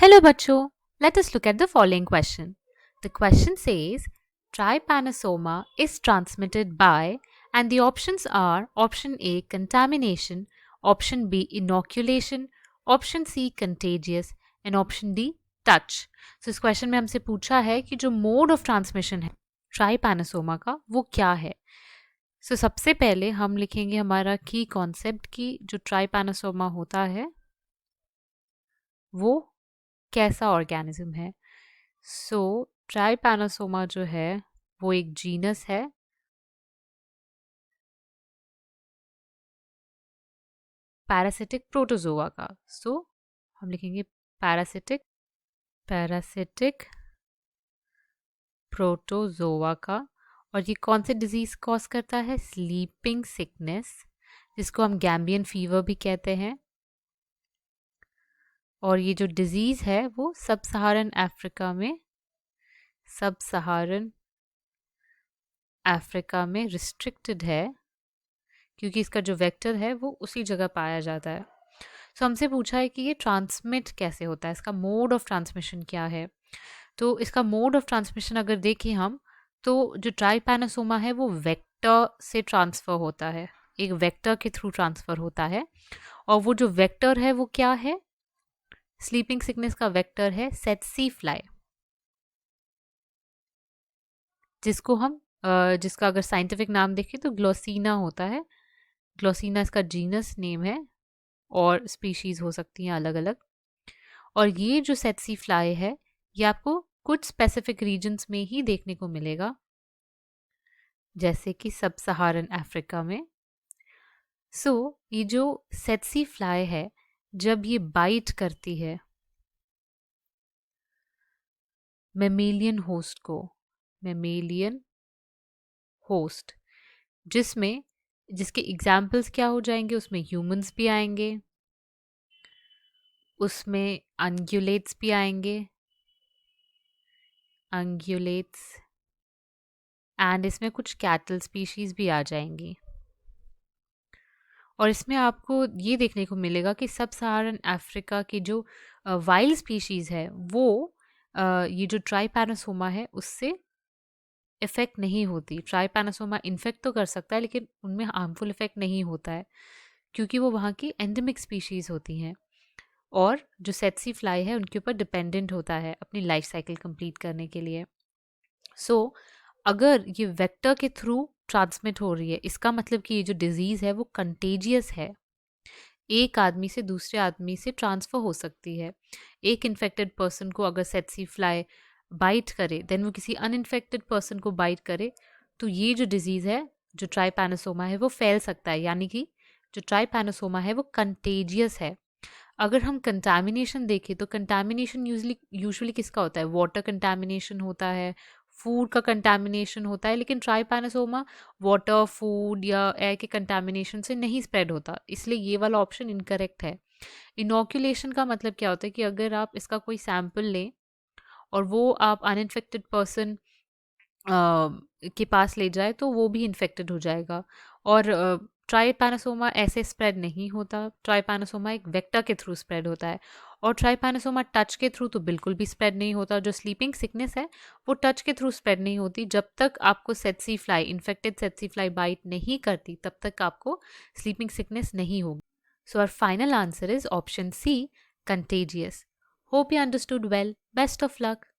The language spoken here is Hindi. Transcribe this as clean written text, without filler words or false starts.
Hello bachcho, let us look at the following question. The question says trypanosoma is transmitted by, and the options are option A contamination, option B inoculation, option C contagious and option D touch. So इस क्वेश्चन में हमसे पूछा है कि जो मोड ऑफ ट्रांसमिशन है ट्राइपैनोसोमा का वो क्या है. सो सबसे पहले हम लिखेंगे हमारा की कॉन्सेप्ट कि जो ट्राइपैनोसोमा होता है वो कैसा ऑर्गेनिज्म है. सो ट्राइपैनोसोमा जो है वो एक जीनस है पैरासिटिक प्रोटोजोआ का. सो हम लिखेंगे पैरासिटिक पैरासिटिक प्रोटोजोआ का. और ये कौन से डिजीज कॉज करता है? स्लीपिंग सिकनेस, जिसको हम गैम्बियन फीवर भी कहते हैं. और ये जो डिजीज है वो सब सहारन अफ्रीका में रिस्ट्रिक्टेड है क्योंकि इसका जो वेक्टर है वो उसी जगह पाया जाता है. सो हमसे पूछा है कि ये ट्रांसमिट कैसे होता है, इसका मोड ऑफ ट्रांसमिशन क्या है. तो इसका मोड ऑफ ट्रांसमिशन अगर देखें हम, तो जो ट्राइपैनोसोमा है वो वेक्टर से ट्रांसफ़र होता है, एक वेक्टर के थ्रू ट्रांसफ़र होता है. और वो जो वेक्टर है वो क्या है? स्लीपिंग सिकनेस का वेक्टर है सेट्सी फ्लाई, जिसका अगर साइंटिफिक नाम देखें तो ग्लोसिना होता है. ग्लोसिना इसका जीनस नेम है और स्पीशीज़ हो सकती हैं अलग अलग. और ये जो सेट्सी फ्लाई है ये आपको कुछ स्पेसिफिक रीजन्स में ही देखने को मिलेगा, जैसे कि सब सहारन अफ्रीका में. ये जो सेट्सी फ्लाई है जब ये बाइट करती है मेमेलियन होस्ट, जिसके एग्जाम्पल्स क्या हो जाएंगे, उसमें ह्यूमंस भी आएंगे, उसमें अंग्युलेट्स भी आएंगे, एंड इसमें कुछ कैटल स्पीशीज भी आ जाएंगी. और इसमें आपको ये देखने को मिलेगा कि सब सहारन अफ्रीका की जो वाइल्ड स्पीशीज़ है वो ये जो ट्राइपैनोसोमा है उससे इफ़ेक्ट नहीं होती. ट्राइपैनोसोमा इन्फेक्ट तो कर सकता है लेकिन उनमें हार्मफुल इफ़ेक्ट नहीं होता है क्योंकि वो वहाँ की एंडेमिक स्पीशीज़ होती हैं. और जो सेट्सी फ्लाई है उनके ऊपर डिपेंडेंट होता है अपनी लाइफ साइकिल कंप्लीट करने के लिए. अगर ये वेक्टर के थ्रू ट्रांसमिट हो रही है, इसका मतलब कि ये जो डिजीज़ है वो कंटेजियस है, एक आदमी से दूसरे आदमी से ट्रांसफ़र हो सकती है. एक इन्फेक्टेड पर्सन को अगर सेट्सी फ्लाई बाइट करे, देन वो किसी अनइन्फेक्टेड पर्सन को बाइट करे, तो ये जो डिजीज़ है, जो ट्राइपैनोसोमा है, वो फैल सकता है. यानी कि जो ट्राइपैनोसोमा है वो कंटेजियस है. अगर हम कंटामिनेशन देखें तो कंटामिनेशन यूजुअली किसका होता है? वाटर कंटामिनेशन होता है, फूड का कंटामिनेशन होता है. लेकिन ट्राइपैनोसोमा वाटर, फूड या एयर के कंटामिनेशन से नहीं स्प्रेड होता, इसलिए ये वाला ऑप्शन इनकरेक्ट है. इनोक्यूलेशन का मतलब क्या होता है कि अगर आप इसका कोई सैंपल लें और वो आप अनइन्फेक्टेड पर्सन के पास ले जाए तो वो भी इन्फेक्टेड हो जाएगा. और ट्राइपैनोसोमा ऐसे स्प्रेड नहीं होता. ट्राइपैनोसोमा एक वेक्टर के थ्रू स्प्रेड होता है. और ट्राइपैनोसोमा टच के थ्रू तो बिल्कुल भी स्प्रेड नहीं होता. जो स्लीपिंग सिकनेस है वो टच के थ्रू स्प्रेड नहीं होती. जब तक आपको इन्फेक्टेड सेट्सी फ्लाई बाइट नहीं करती तब तक आपको स्लीपिंग सिकनेस नहीं होगी. So our final answer is option C, contagious. Hope you understood well. Best of luck.